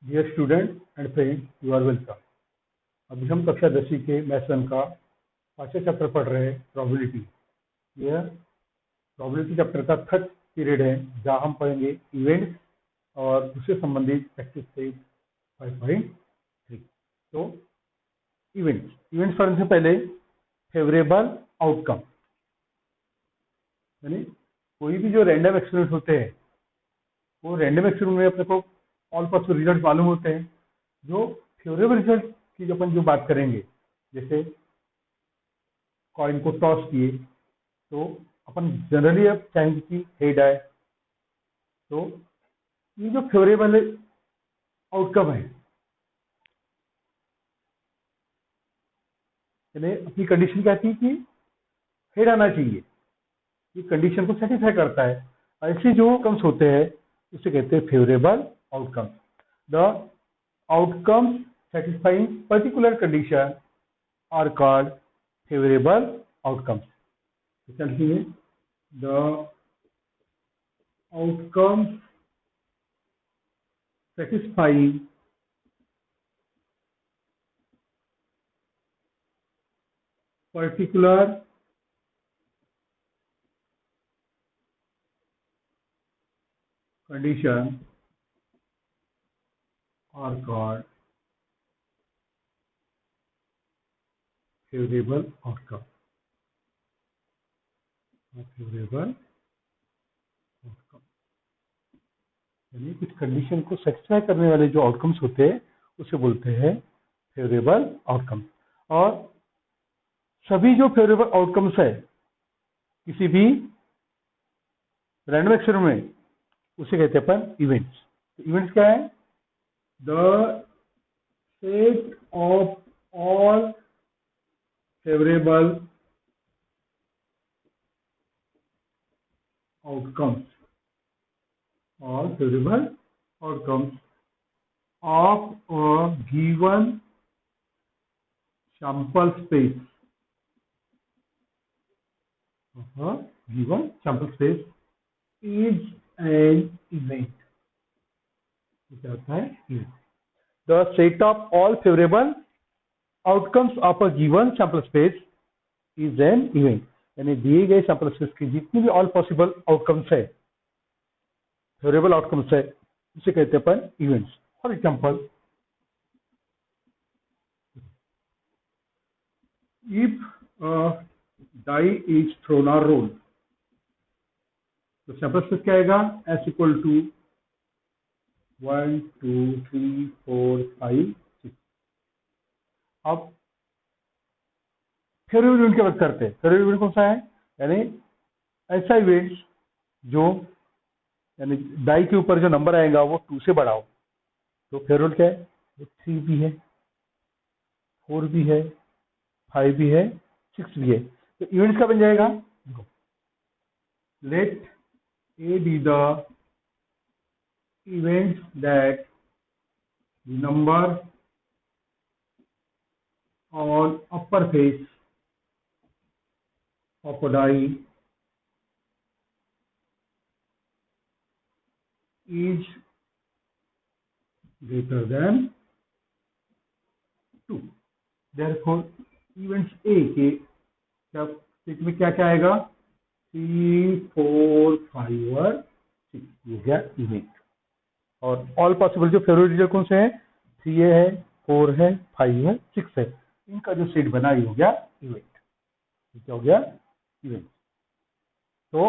Dear student and friends, you are welcome. अभी हम कक्षा 10वीं के मैथ्स वन का 5वां चैप्टर पढ़ रहे हैं, प्रोबेबिलिटी। यह प्रोबेबिलिटी चैप्टर का थर्ड पीरियड है, जहाँ हम पढ़ेंगे इवेंट्स और उससे संबंधित प्रैक्टिस सेट 5.3। तो इवेंट्स पढ़ने से पहले फेवरेबल आउटकम, यानी कोई भी जो रैंडम एक्सपेरिमेंट होते हैं, वो रैंडम एक्सपेरिमेंट में अपने को ऑल पॉसिबल रिजल्ट मालूम होते हैं। जो फेवरेबल रिजल्ट की अपन जो बात करेंगे, जैसे कॉइन को टॉस किए तो अपन जनरली अब चाहेंगे कि हेड आए। तो ये जो फेवरेबल आउटकम है, यानी अपनी कंडीशन क्या थी कि हेड आना चाहिए, ये कंडीशन को सेटिस्फाई करता है। ऐसे जो आउटकम्स होते हैं उसे कहते हैं favourable outcome. The outcomes satisfying particular condition are called favorable outcomes. Essentially, the outcomes satisfying particular condition are called favorable outcome. Favorable outcome यानी कुछ कंडीशन को सेटिस्फाई करने वाले जो आउटकम्स होते हैं उसे बोलते हैं फेवरेबल आउटकम। और सभी जो फेवरेबल आउटकम्स है किसी भी रैंडम एक्सपेरिमेंट में, उसे कहते हैं अपन इवेंट्स। इवेंट्स क्या है? The set of all favorable outcomes or favorable outcomes of a given sample space is an event. The set of all favorable outcomes of a given sample space is an event. यानी दिए गए sample space की जितनी भी all possible outcomes है, favourable outcomes है, उसे कहते हैं अपन events. For example, if die is thrown और रोल, तो सैंपल स्पेस क्या आएगा? S equal to 1 2 3 4 5 6। अब फेवरेबल इवेंट की बात करते हैं। फेवरेबल इवेंट कौन सा है? यानी ऐसा इवेंट जो यानी डाई के ऊपर जो नंबर आएगा वो 2 से बड़ा हो। तो फेवरेबल क्या है? 3 भी है, 4 भी है, 5 भी है, 6 भी है। तो इवेंट्स का बन जाएगा, let A B the events that number on upper face of a die is greater than 2. Therefore, events A के सेट में क्या क्या आएगा? 3 4 5 और 6, ये गया इवेंट। और ऑल पॉसिबल जो फेवरेट रिजल्ट कौन से हैं? 3 है, 4 है, 5 है, 6 है। इनका जो सेट बना ये हो गया इवेंट। क्या हो गया? इवेंट। तो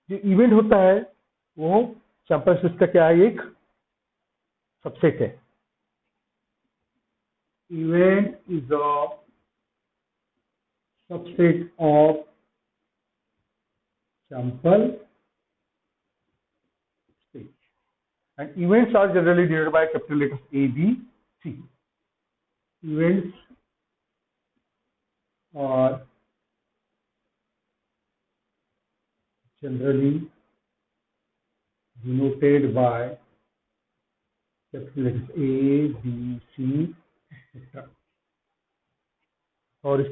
जो इवेंट होता है वो सैंपल स्पेस का क्या है? एक सबसेट है। Event is a subset of sample space and events are generally denoted by capital letters A, B, C. Events are generally denoted by capital letters A, B, C, etc. और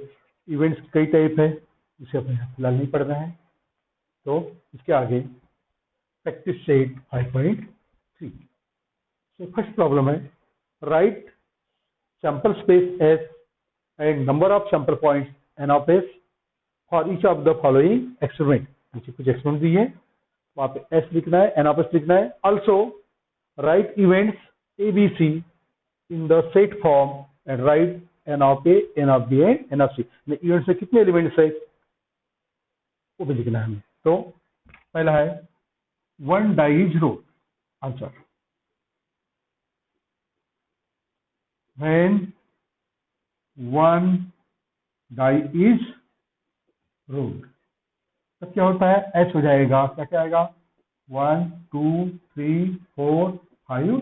events कई type है, इसे अपने फिलहाल नहीं पढ़ना है। तो इसके आगे practice set 5.3। So first problem है, write sample space S and number of sample points N of S for each of the following experiment. नीचे कुछ एक्सपेरिमेंट दी है, वहां पे S लिखना है, N of S लिखना है. Also write events ABC in the set form and write N of A, N of B and N of C. Events में कितने एलिमेंट्स है वो भी लिखना है हमें. तो पहला है one die is rolled. Answer, when one die is rolled, तब क्या होता है, एच हो जाएगा. क्या क्या आएगा, 1 2 3 4 5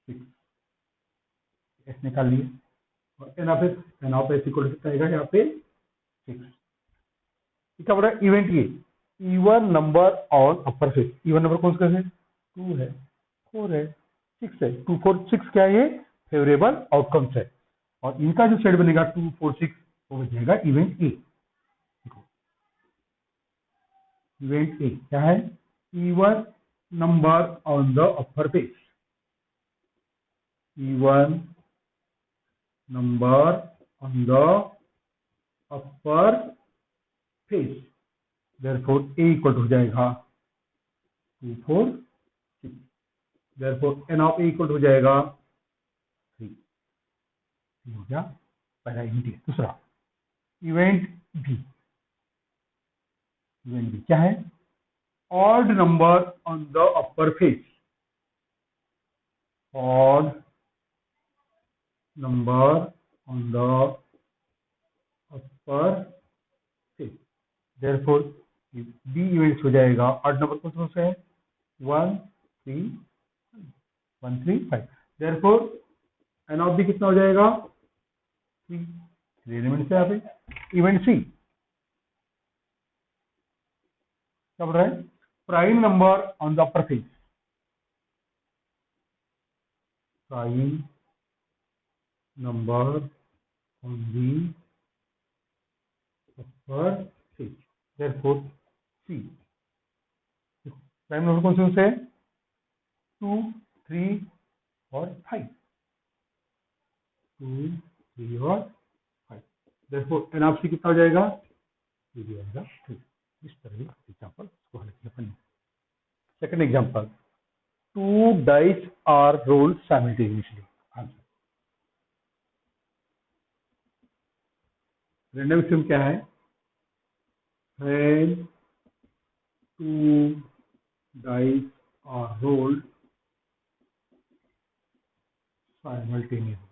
6, एस निकाल लिए. और एन ऑफ एस इक्वल कितना आएगा यहाँ पे 6. क्या बोल रहा है, इवेंट ये even number on upper face. Even number कौन सा है, 2 है, 4 है, 6 है. 2 4 6 क्या है, ये फेवरेबल आउटकम्स है. और इनका जो सेट बनेगा 2 4 6 वो बन जाएगा इवेंट ए. इवेंट ए क्या है, even number on the upper face. Even number on the upper face. therefore a equal हो जाएगा 2 4 6. therefore n of a equal हो जाएगा 3. हो गया पहला इवेंट. दूसरा इवेंट बी. इवेंट बी क्या है, odd number on the upper face. Odd number on the upper face. therefore B events हो जाएगा. ऑड नंबर कौन सा है, 1 3 1 3 5. therefore एन ऑफ बी कितना हो जाएगा 3. 3 एलिमेंट्स है यहाँ पे. इवेंट सी क्या बोल रहा है, prime number on the upper face. Prime number on the upper face. therefore C. Prime number कौन से है, 2 3 और 5. 2 3 और 5. therefore एन ऑफ सी कितना हो जाएगा, ये भी आएगा 3. इस तरह एग्जाम्पल को हल किया. Second example, 2 dice are rolled simultaneously. Answer, random experiment क्या है, when 2 dice are rolled simultaneously.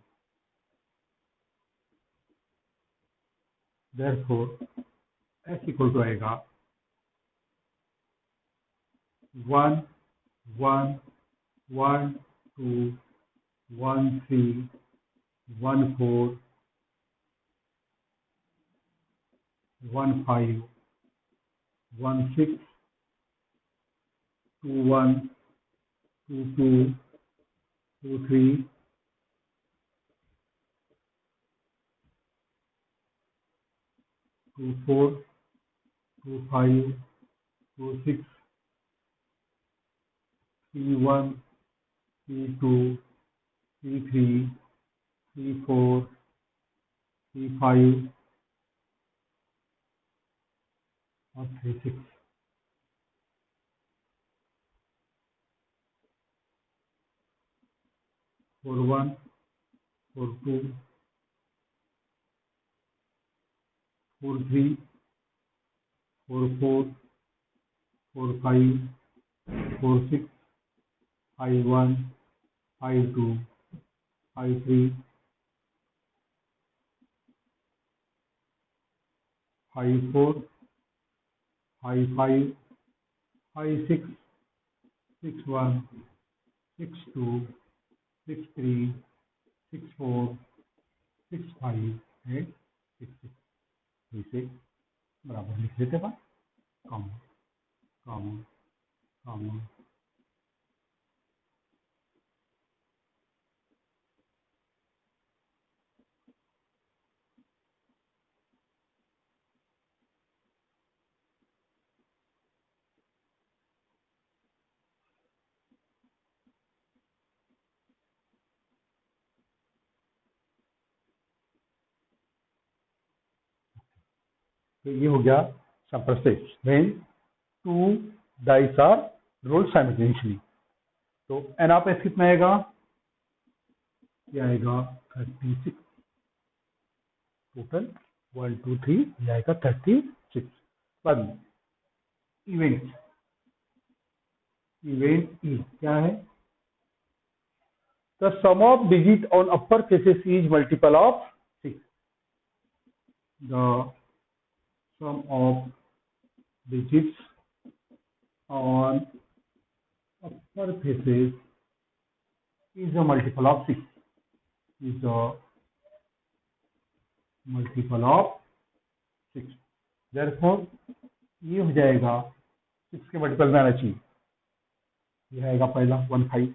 therefore s equal to आएगा 1 1 1 2 1 3 1 4 1 5 1 6 2 1 2 2 2 3 2 4 2 5 2 6 3 1 3 2 3 3 3 4 3 5 और 3 6. 4 1 4 2 4 3 4 4 4 5 4 6 5 1 5 2 5 3 5 4 5 5 5 6 6 1 6 2 6 3 6 4 6 5 8 6 6. इसे बराबर लिख लेते हैं, कॉमा कॉमा कॉमा. तो ये हो गया sample space when 2 dice are rolled simultaneously. तो एन ऑफ एस कितना आएगा, ये आएगा 36 टोटल, 1 2 3, ये आएगा 36। बाद में इवेंट ई क्या है, the sum of digit on upper faces is multiple of 6। The sum of digits on upper faces is a multiple of 6, is a multiple of 6। therefore ये हो जाएगा 6 के मल्टीपल में आना चाहिए। ये आएगा पहला 1 5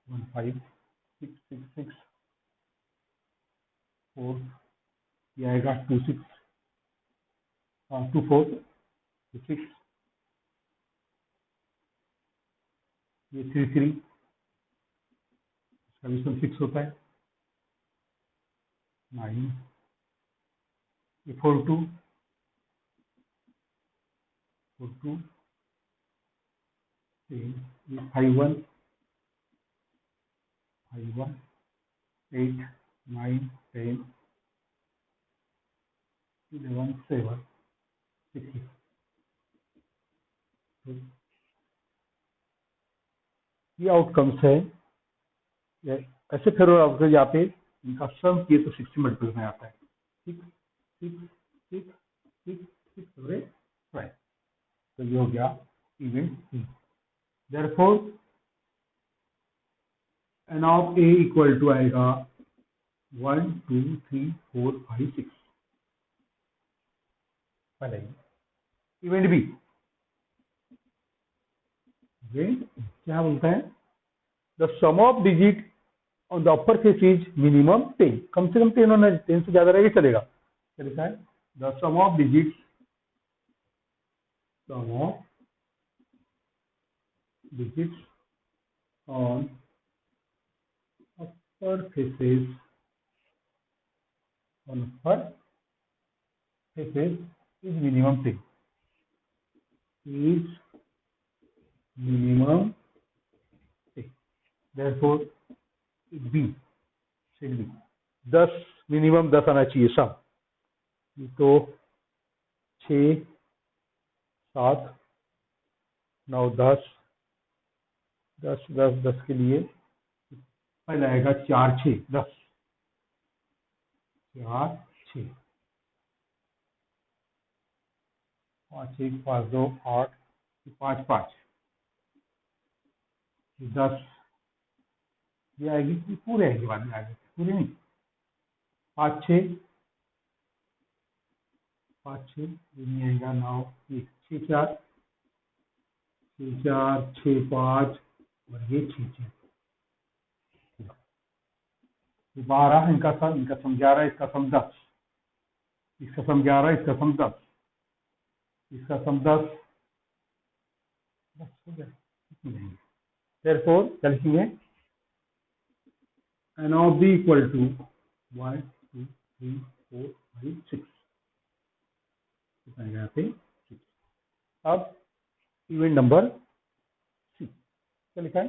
1 5 6 6 6 4, ये आएगा 2 6 2 4 2 6, ये 3 3, इसका भी 6 होता है 9, ये 4 2 4 2, ये 5 1 5 1 8 9 10 11 7 6। ये आउटकम्स है, ऐसे फिर आउटकम यहाँ पे इनका सम किए तो 60 मल्टीपल में आता है। 6 6 6 6 6 5। तो ये हो गया event C. Therefore n of A equal to आएगा 1 2 3 4 5 6। पहले इवेंट बी, क्या बोलता है, the sum of digit on the upper face is minimum 10। कम से कम 10 होना, 10 से ज्यादा रहेगा चलेगा। क्या लिखा है, the sum of digit on upper faces is minimum 10, is minimum 10। therefore B should be 10, minimum 10 आना चाहिए सम। तो 6 7 9 10 10 10 10 के लिए पहले आएगा 4 6 10, 4 6 5 1 5 2 8 5 5 10, ये आएगी कि पूरे आएगी बाद में, आगे पूरे नहीं। 5 6 ये नहीं आएगा 9 1 6 4 6 4 6 5 और ये 6 6 12 इनका सम 11, इसका सम 10, इसका सम 11, इसका सम 10, इसका सम 10 हो गया। therefore क्या लिखेंगे, n of B equal to 1 2 3 4 5 6 यहाँ पे 6। अब इवेंट नंबर सी क्या लिखा है,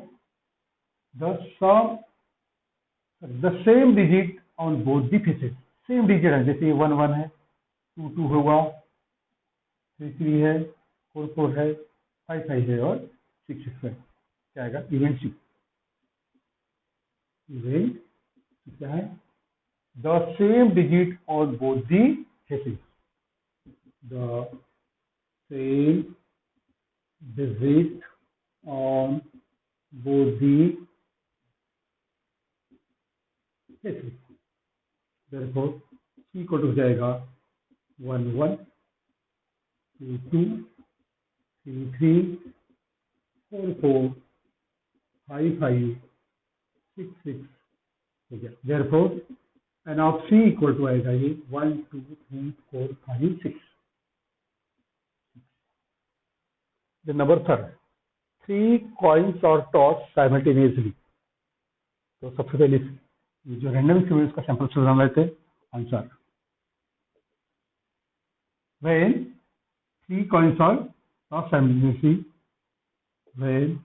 the same digit on both the faces. Same digit है, जैसे 1 1 है, 2 2 होगा, 3 3 है, 4 4 है, 5 5 है और 6 6 है। क्या आएगा, इवेंट सी। इवेंट क्या है, the same digit on both the faces, the same digit on both the faces. therefore C equal to हो जाएगा 1 1 2 2 3 3 4 4 5 5 6 6 हो गया। therefore n of C equal to आएगा ये 1 2 3 4 5 6। द नंबर थर्ड, 3 कॉइन्स और टॉस साइमल्टेनियसली। तो सबसे पहले जो रैंडम एक्सपेरिमेंट्स का सैंपल बनाना लेते हैं answer. when three coins are tossed simultaneously, when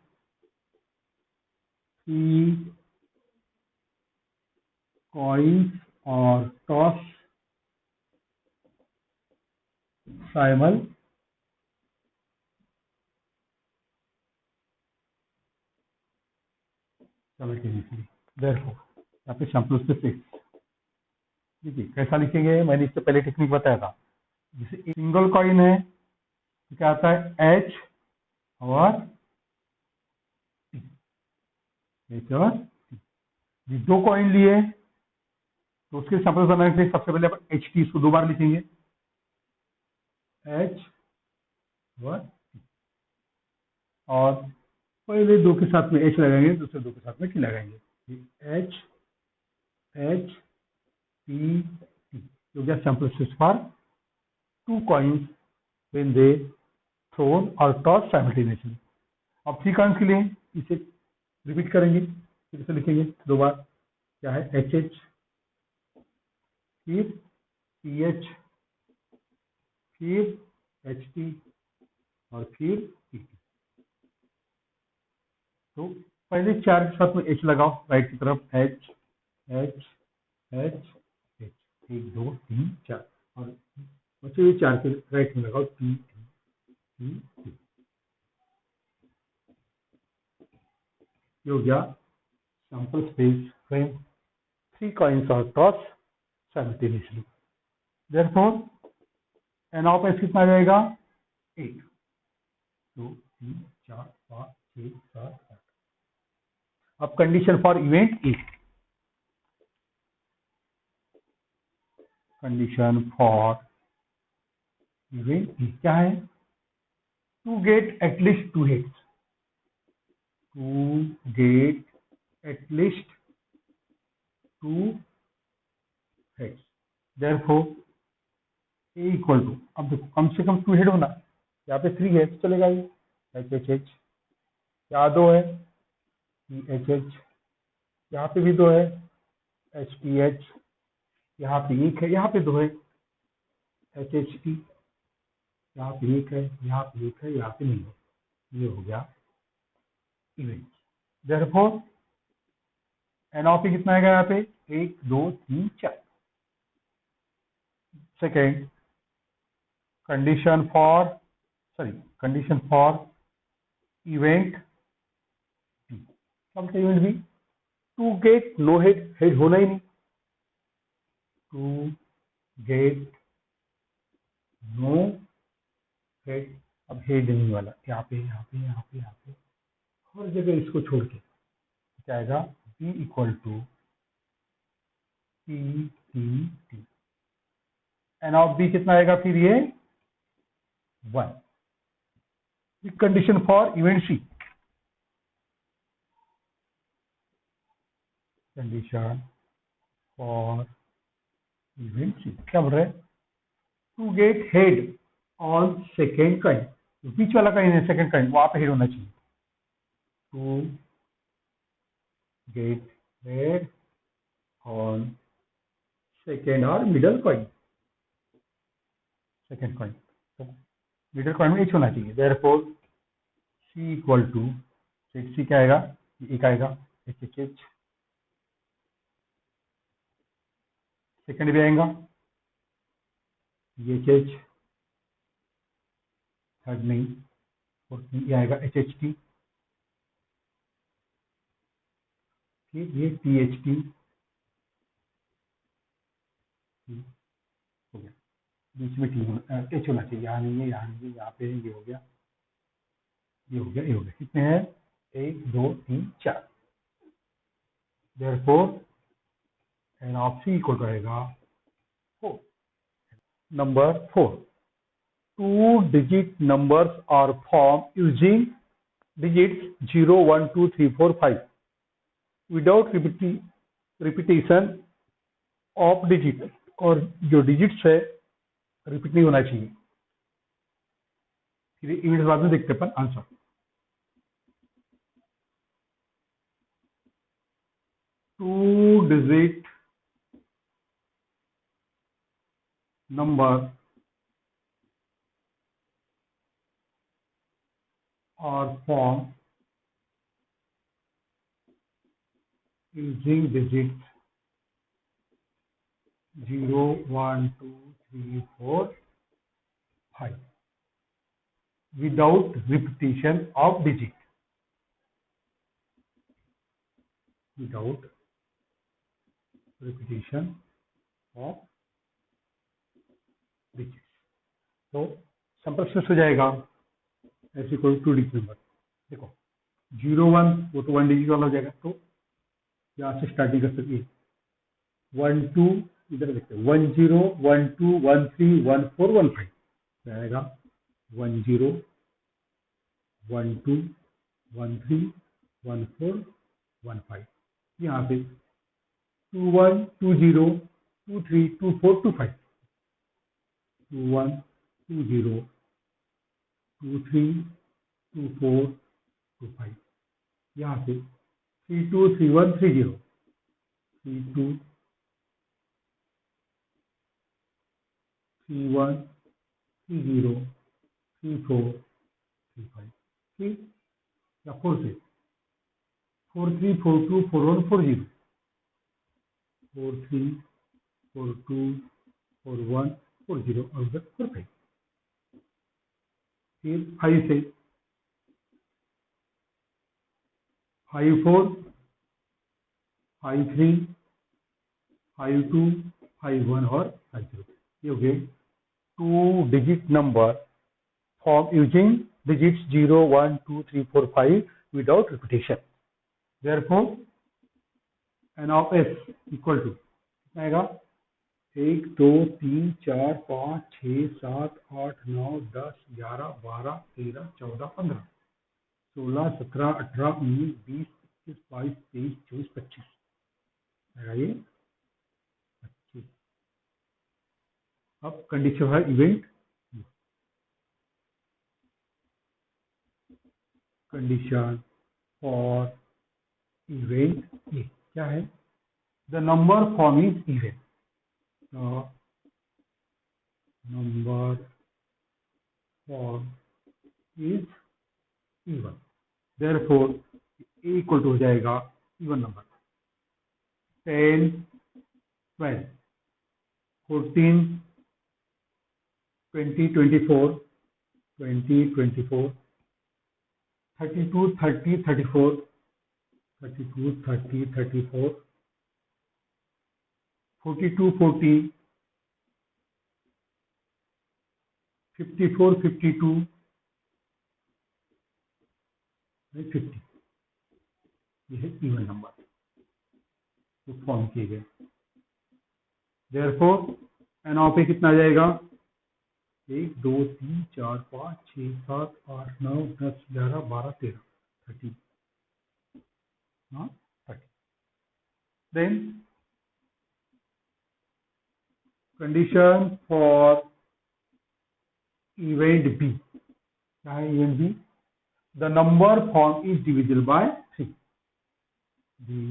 three coins are tossed simultaneously. Therefore, यहाँ पे सैंपल्स पे 6. देखिए कैसा लिखेंगे, मैंने इससे पहले टेक्निक बताया था. जैसे सिंगल कॉइन है तो क्या आता है एच और एच और टी. दो कॉइन लिए तो उसके सैंपल्स बनाने के लिए सबसे पहले अपन एच टी इसको 2 बार लिखेंगे, एच और पहले 2 के साथ में एच लगाएंगे, दूसरे 2 के साथ में टी लगाएंगे. एच एच टी टी हो गया sample space for 2 coins when they thrown or tossed simultaneously. अब 3 coins के लिए इसे रिपीट करेंगे, फिर से लिखेंगे 2 बार. क्या है एच एच, फिर टी एच, फिर एच टी और फिर टी टी. तो पहले 4 के साथ में एच लगाओ राइट की तरफ, एच एच एच एच, 1 2 3 4 और बचे हुए 4 के राइट में लगाओ टी टी टी टी. ये हो गया sample space when 3 coins are tossed simultaneously. Therefore, n of s कितना आ जाएगा 1 2 3 4 5 6 7 8. अब condition for event A. Condition for event A क्या है, to get at least 2 hits. To get at least 2 hits. Therefore, A equal to, अब देखो कम से कम 2 head होना. यहाँ पे 3 है तो चलेगा ये एच एच एच, यहाँ 2 है एच एच, यहाँ पे भी 2 है एच टी एच, यहाँ पे 1 है, यहाँ पे 2 है एच एच टी, यहाँ पे 1 है, यहाँ पे 1 है, यहाँ पे नहीं है. ये हो गया event. Therefore n of A कितना आएगा यहाँ पे 1 2 3 4. Second condition for event B. क्या बोलते event B, to get no head, head होना ही नहीं. टू गेट नो हेड, अब हेड नहीं वाला, यहाँ पे यहाँ पे यहाँ पे यहाँ पे हर जगह इसको छोड़ के क्या आएगा B equal to T T T. N of B कितना आएगा फिर ये 1. Condition for event C. Condition for event C क्या बोल रहे हैं, to get head on second coin, बीच वाला काइन है सेकेंड काइन, वहां पे हेड होना चाहिए. To get head on second और मिडल कॉइन, सेकेंड कॉइन तो मिडल कॉइन में एच होना चाहिए. Therefore C equal to, set C क्या आएगा, एक आएगा एच एच एच, सेकेंड भी आएगा एच एच, थर्ड नहीं, फोर्थ ये आएगा एच एच टी, फिर ये टी एच टी हो गया. बीच में टी एच होना चाहिए, यहाँ नहीं है, यहाँ नहीं है, यहाँ पे ये हो गया, ये हो गया, ये हो गया. कितने हैं 1 2 3 4. Therefore n of C equal रहेगा 4. Number 4, 2 digit numbers are formed using digits 0 1 2 3 4 5 without repetition of digit. और जो डिजिट्स है रिपीट नहीं होना चाहिए. फिर इवेंट बाद में देखते अपन answer. Two digit number are formed using digits 0, 1, 2, 3, 4, 5 without repetition of digit. Without repetition of digits. तो सिंपल हो जाएगा ऐसे कोई 2 डिजिट नंबर. देखो 0, 1 वो तो 1 डिजिट वाला हो जाएगा. तो यहाँ से स्टार्टिंग कर सकते 1, 2 इधर देखते 1, 0, 1, 2, 1, 3, 1, 4, 1, 5 जाएगा 1, 0, 1, 2, 1, 3, 1, 4, 1, 5. यहाँ पे 2, 1, 2, 0, 2, 3, 2, 4, 2, 5. 2, 1, 2, 0, 2, 3, 2, 4, 2, 5. यहाँ पे 3, 2, 3, 1, 3, 0, 3, 2, 3, 1, 3, 0, 3, 4, 3, 5. ठीक या 4 से 4, 3, 4, 2, 4, 1, 4, 0, 4, 3, 4, 2, 4, 1, 4, 0 और उधर 4, 5. फिर 5 से 5, 4, 5, 3, 5, 2, 5, 1 और 5, 0. ये हो गए 2 digit number form using digits 0, 1, 2, 3, 4, 5 without repetition. Therefore, n of s equal to आएगा 1, 2, 3, 4, 5, 6, 7, 8, 9, 10, 11, 12, 13, 14, 15, 16, 17, 18, 19, 20, 21, 22, 23, 24, 25 आएगा ये 25. अब कंडीशन है event. Condition for event A क्या है? The number form is even. Number form is even. Therefore A equal to हो जाएगा even number 10, 12, 14, 20, 24, 20, 24, 32, 30, 34, 32, 30, 34, 42, 40, 54, 52, 50. ये है इवन नंबर जो फॉर्म किए गए. देयरफॉर एन ऑफ ए कितना आ जाएगा? 1, 2, 3, 4, 5, 6, 7, 8, 9, 10, 11, 12, 13, 30. हाँ 30. Then condition for event B क्या है? Event B the number form is divisible by 3. The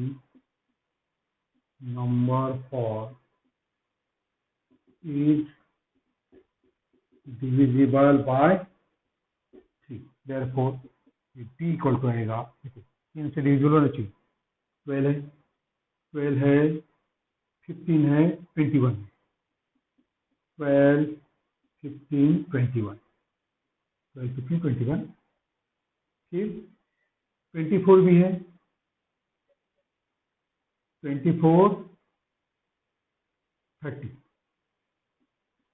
number form is divisible by 3. Therefore, p equal to आएगा 3 से डिविजिबल होना चाहिए. 12 है, 12 है, 15 है, 21 है. 12, 15, 21. 12, 15, 21. फिर 24 भी है. 24, 30.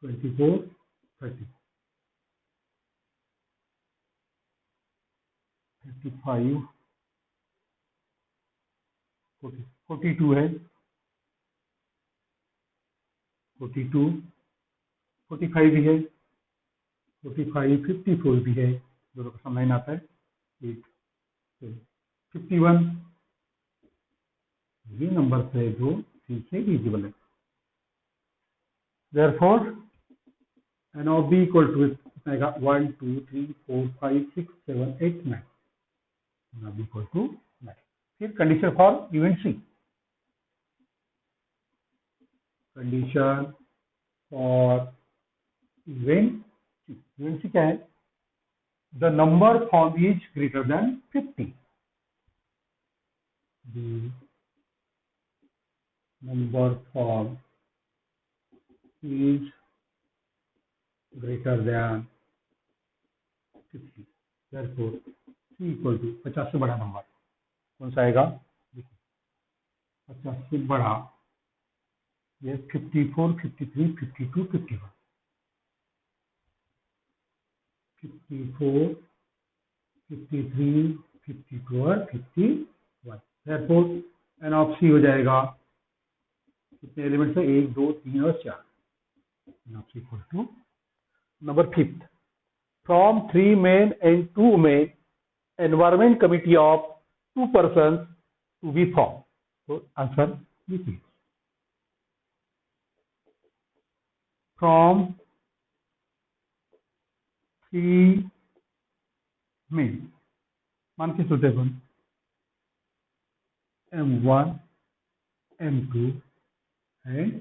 24, 30. 35, 40, 42 है. 42, 45 भी है. 45, 54 भी है. दोनों का सम लाइन आता है 8. 51 ये नंबर है जो 3 से डिविजिबल है. Therefore, n of b equal to आएगा 1, 2, 3, 4, 5, 6, 7, 8, 9. n of b equal to 9. फिर condition for event C. Condition for event C क्या है? the number formed is greater than 50. The number formed is greater than 50. Therefore, C equal to 50 से बड़ा number कौन सा आएगा? देखिए 50 से बड़ा ये 54, 53, 52, 51. 54, 53, 52 और 51. Therefore, n of C हो जाएगा कितने एलिमेंट्स है? 1, 2, 3 और 4. n of C equal to number 5th. From 3 men and 2 women, environment committee of 2 persons to be formed. So answer this is from 3 men. मान के suitable M1, M2 and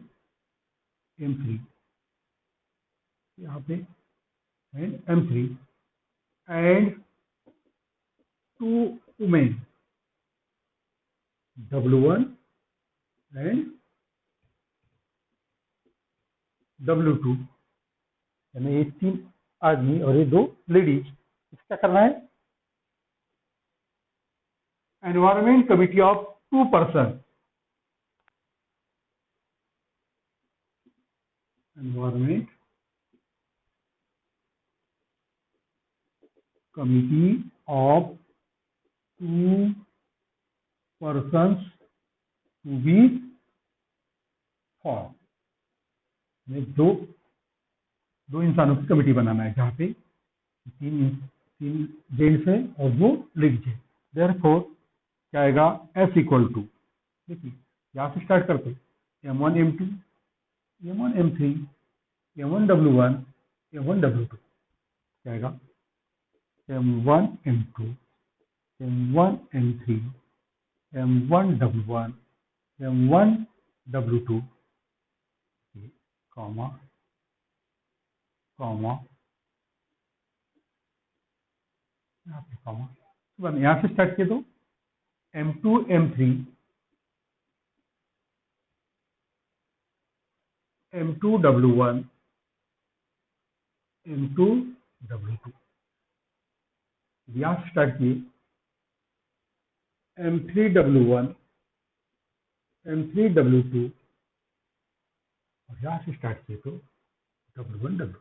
M3. यहाँ पे and M3 and 2 women W1 and W2. यानी ये 3 आदमी और ये 2 ladies. क्या करना है? Environment committee of 2 person. Environment committee of 2 persons to be formed. दो इंसानों की कमेटी बनाना है जहाँ पे तीन जेंट्स है और 2 लेडीज है. देयरफॉर क्या आएगा? S इक्वल टू, देखिए यहाँ से स्टार्ट करते M1, M2, M1, M3, M1, W1, M1, W2. क्या आएगा? M1, M2, M1, M3, M1, W1, M1, W2, comma comma यहाँ पे कॉमा. यहाँ से स्टार्ट किए तो M2, M3, M2, W1, M2, W2. यहाँ से स्टार्ट किए M3, W1, M3, W2 और यहाँ से स्टार्ट किए तो W1, W2,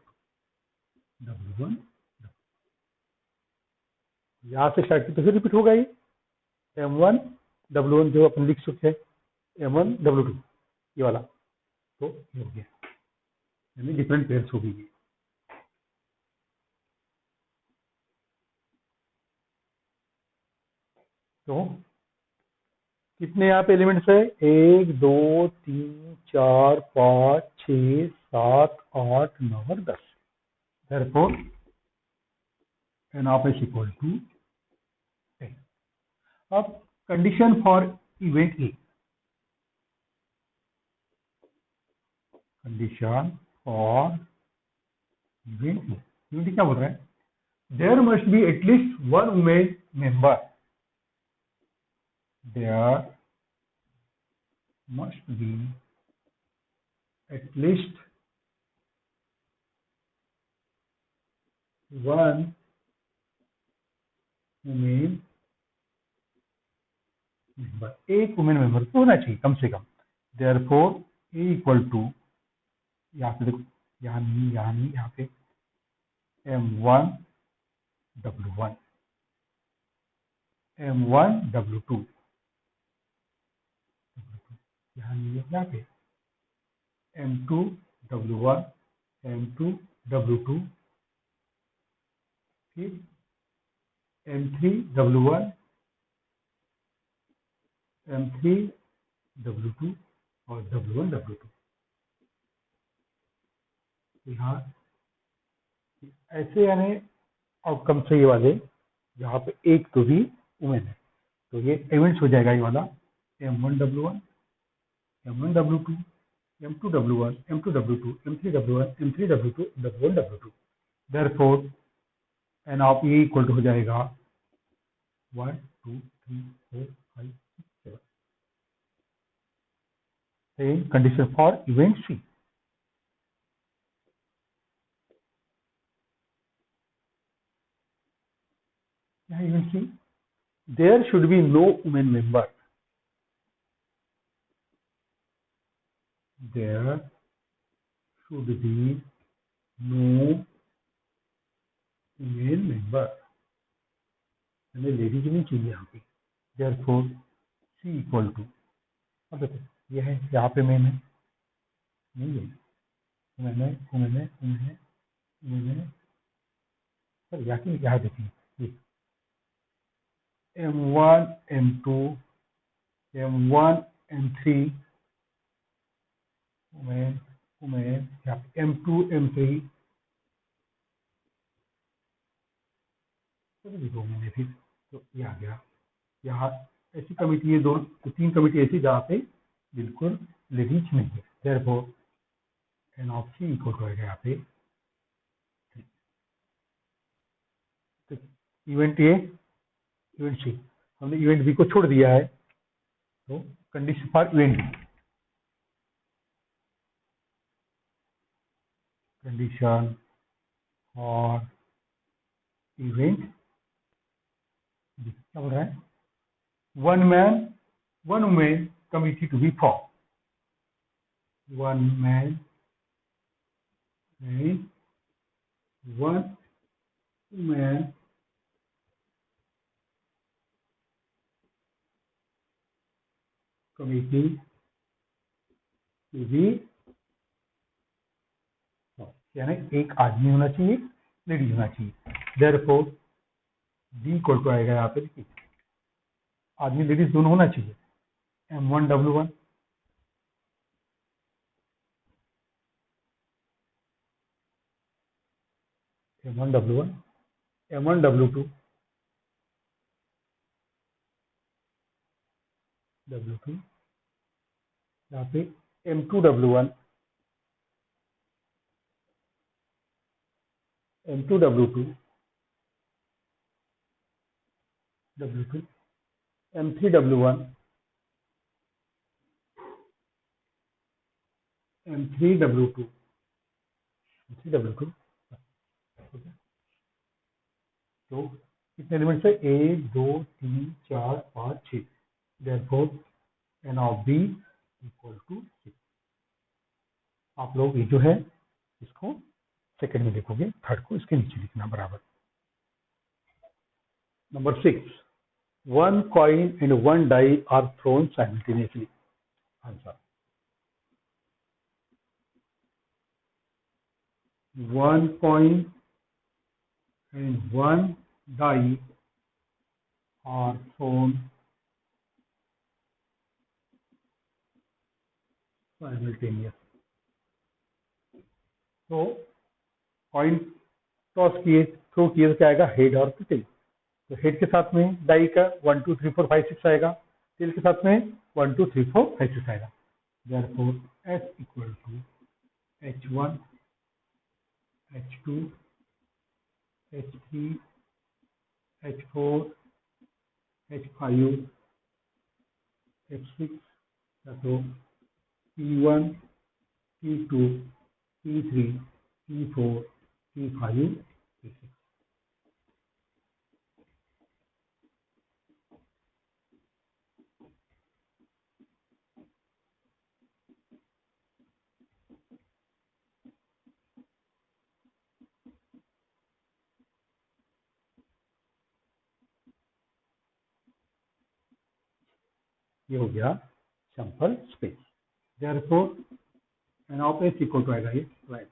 W1, W2. यहाँ से स्टार्ट किए तो फिर रिपीट होगा ये M1, W1 जो अपन लिख चुके हैं, M1, W2 ये वाला. तो ये हो गया, यानी डिफरेंट पेयर्स हो गई. तो कितने यहाँ पे एलिमेंट्स है? 1, 2, 3, 4, 5, 6, 7, 8, 9 और 10. Therefore, n of s equal to 10. अब condition for event A. Condition for event A. Event क्या बोल रहा है? There must be at least 1 women member. There must be at least 1 women member. एक वुमेन मेंबर तो होना चाहिए कम से कम. Therefore, A equal to, यहाँ पे देखो, यहाँ नहीं, यहाँ पे M1, W1, M1, W2, यहाँ नहीं है, यहाँ पे M2, W1, M2, W2, ठीक, M3, W1, M3, W2 और W1, W2. यहाँ ऐसे यानी आउटकम से ये वाले जहाँ पे एक तो भी वुमेन है, तो ये इवेंट्स हो जाएगा ये वाला M1, W1, M1, W2, M2, W1, M2, W2, M3, W1, M3, W2, W1, W2. Therefore, n of A equal to हो जाएगा 1 2 3 4 5 6 7। Same condition for event C. क्या है event C? There should be no women member. There should be no women member, हमें ladies नहीं चाहिए यहाँ पे। Therefore C equal to, अब देखो ये है, यहाँ पे मैन है नहीं है, मैंने सर यहाँ देखिए M1 M2 M1 M3 women women, यहाँ पे M2 M3 दो मैंने फिर, तो ये आ गया। यहाँ ऐसी कमिटी है, दो तीन कमिटी ऐसी जहाँ पे बिल्कुल लेडीज नहीं है। Therefore n of C equal to आएगा यहाँ पे इवेंट ए इवेंट सी। हमने इवेंट बी को छोड़ दिया है, तो condition for event B, condition for event B क्या बोल रहा है? One man one women committee to be form, one man and one women committee to be, यानी एक आदमी होना चाहिए, लेडीज होना चाहिए। देयरफॉर डी इक्वल टू आएगा यहाँ पे, देखिए आदमी लेडीज दोनों होना चाहिए। M1W1 M1W1 M1W2 W2, यहाँ पे M2W1 M2W2 W2 M3W1 M3W2 M3W2। तो कितने एलिमेंट्स है? 1 2 3 4 5 6। Therefore n of B equal to 6। आप लोग ये जो है इसको सेकंड में लिखोगे, थर्ड को इसके नीचे लिखना बराबर। Number 6, one coin and one die are thrown simultaneously. Answer, one coin and one die are thrown simultaneous। तो कॉइन टॉस किए, थ्रो किए तो क्या आएगा? हेड और टेल। तो हेड के साथ में डाई का 1 2 3 4 5 6 आएगा, टेल के साथ में 1 2 3 4 5 6 आएगा। Therefore S equal to H1 H2 H3 H4 H5 H6, तो P1 P2 P3 P4 P5 P6। ये हो गया sample space. Therefore n of S equal to आएगा ये 12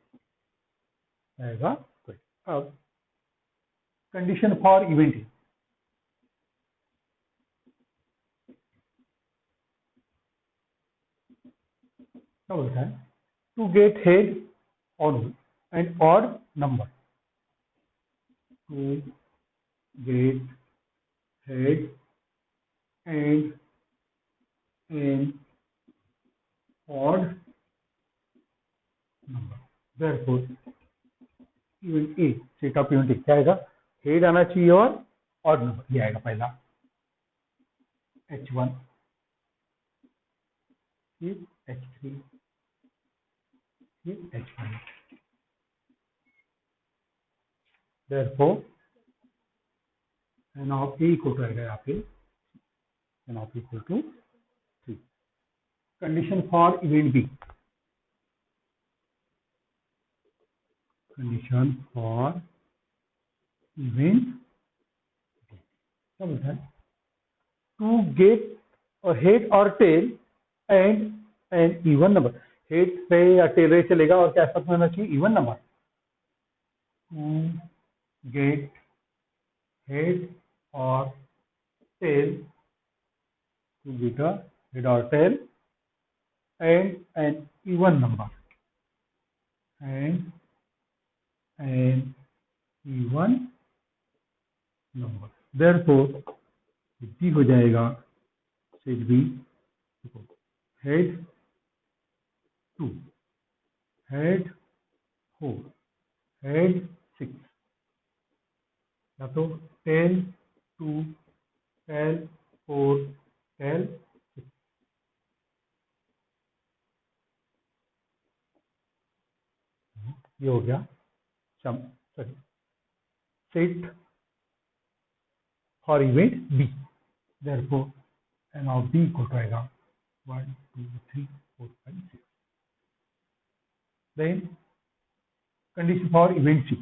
आएगा 12। अब कंडीशन फॉर इवेंट है, क्या बोलता है? To get head on and odd number, to get head and an odd number. Therefore event A, set of event क्या आएगा? हेड आना चाहिए और ऑड नंबर, ये आएगा पहला H1, फिर H3, फिर H5। therefore n of A equal to आएगा यहाँ पे n of A equal to 3। Condition for event B, condition for event क्या बोलता है, टू गेट हेड और tail and an even number. Head पे या टेल रे चलेगा और क्या साथ में होना चाहिए, even number. To get head और tail, to get a head और tail and an even number, and an even number. Therefore D हो जाएगा set B head 2, head 4, head 6, या तो टेल 2, टेल 4, टेल 6। ये हो गया sorry set for event B. Therefore n of B equal to आएगा 1 2 3 4 5 6। Then condition for event C,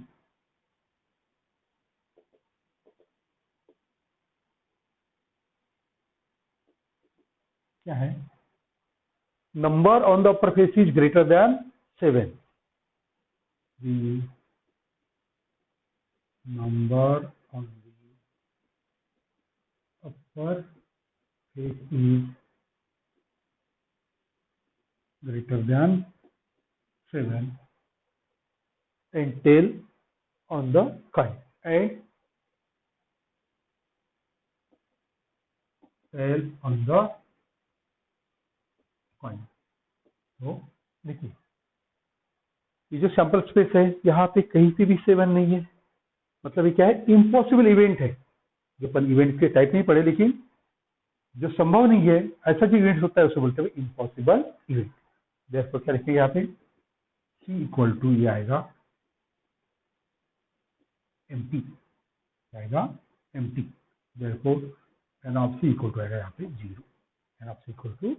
क्या है, number on the upper face is greater than 7। the number on the upper face is greater than 7 and tail on the coin, and tail on the coin। तो देखिए ये जो sample space है यहाँ पे कहीं पे भी 7 नहीं है, मतलब ये क्या है, इम्पॉसिबल इवेंट है। जो अपन इवेंट के टाइप नहीं पढ़े, लेकिन जो संभव नहीं है ऐसा जो इवेंट होता है उसे बोलते हैं इम्पॉसिबल इवेंट। देयरफॉर क्या लिखेंगे यहाँ पे, सी इक्वल टू ये आएगा एम्प्टी, आएगा empty. Therefore n of C equal to आएगा यहाँ पे 0, n of C equal to